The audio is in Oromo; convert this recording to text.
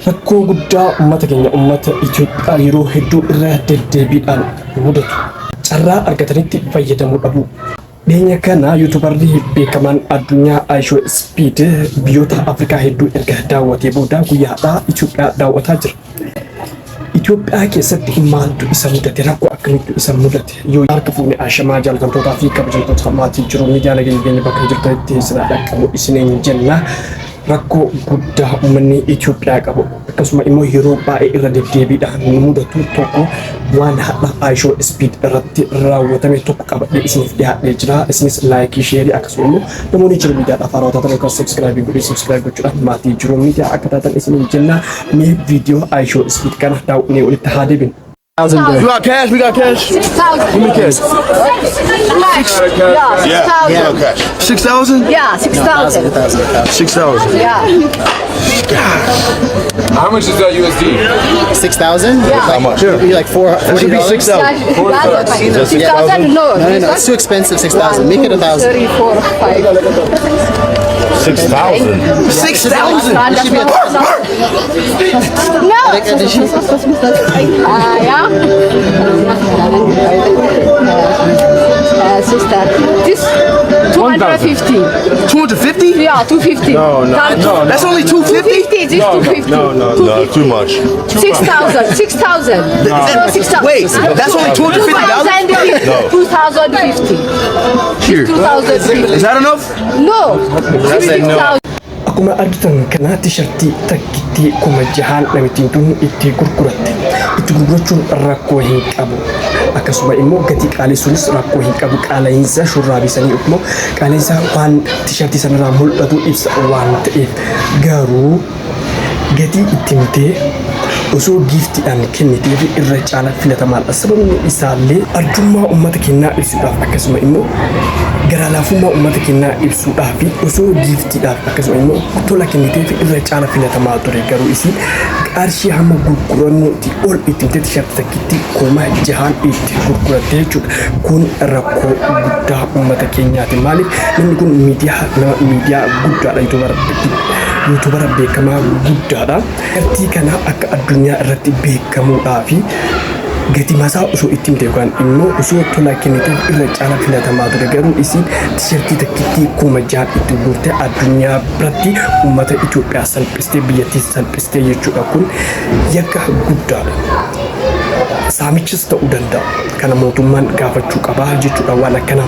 rakkoo guddaa uummata keenya uummata Itoophiyaa yeroo hedduu irraa deddeebiidhaan mudatu carraa argatanitti fayyadamuu dhabu. Dhiyeenya kana yuutuubarri beekamaan addunyaa Aishoo Speed biyyoota Afrikaa hedduu erga daawwatee booda guyyaadhaa Itoophiyaa daawwataa jira. Itoophiyaa keessatti maaltu isa mudate rakkoo akkamitti isa mudate yoo harka fuune ashamaa jaallatamtootaa fi kabajamtoota maatii jiru miidiyaa nageenya bakka jirtanitti sirraa dhaqqabu isiniin jenna. Rakkoo guddaa uummanni Itoophiyaa qabu akkasuma immoo yeroo baay'ee irra deddeebiidhaan mudatu tokko waan hadha Aishoo Speed irratti raawwatame tokko qabadhee isiniif dhiyaadhee jira. Isinis laayikii sheerii akkasuma immoo namoonni jiru miidiyaadhaaf haaraa taatan yookaan subscribe godhee subscribe gochuudhaan maatii jiru miidiyaa akka taatan isiniin jenna. Mee viidiyoo Aishoo Speed kana daawwannee walitti haa deebinu. You got cash? We got cash? 6,000. Give me cash. Yeah, 6,000. Cash. 6,000? Yeah, 6,000. 6,000. Yeah. How much is that USD? 6,000? Yeah. How much? Maybe like It should be $40. 6,000. 6,000? No. No, it's too expensive. 6,000. Make it 1,000. 3, 4, 5. 6,000. 6,000? No. Yeah. Sister, this 250. 250? Yeah, 250. No. That's only 250? 250. This 250. No, too much. 6,000. 6,000. No, 6,000. Wait, that's only $250? 2,050. Here. 2,050. Is that enough? No. 6,000. Akkuma argitan kana tishartii takkitti kuma jahaan namittiin tun itti gurguratte. Itti gurgurachuun rakkoo hin qabu. Akkasuma immoo gatii qaalii sunis rakkoo hin qabu. Qaala'insa shurraabii sanii immoo qaala'insa waan tishartii sanarraa mul'atu ibsa waan ta'eef garuu gatii itti mitee osoo giiftiidhaan kenniteef irra caala filatamaadha. Sababni isaallee arjummaa uummata keenyaa ibsuudhaaf akkasuma immoo garaa laafummaa uummata keenyaa ibsuudhaaf osoo giiftiidhaaf akkasuma immoo tola kenniteef irra caala filatamaa ture. Garuu isiin qarshii hamma gurgurannuuti ol itti mitee tishartii takkitti kuma jahaan itti gurguratte jechuudha. Kun rakkoo guddaa uummata keenyaati. Maaliif namni kun miidiyaa guddaadha, yuutuubara beekamaa guddaadha. Gatii kana akka addunyaa irratti beekamuudhaa fi gatii masaa osoo itti himte yookaan immoo osoo tola kenniteef irra caala filatamaa ture. Garuu isiin tishartii takkitti kuma jahaan itti gurgurte addunyaa biratti uummata Itoophiyaa salphistee biyyattii salphistee jechuudha. Kun yakka guddaadha. Saamichis ta'uu danda'a. Kana mootummaan gaafachuu qaba jechuudha waan akkanaa.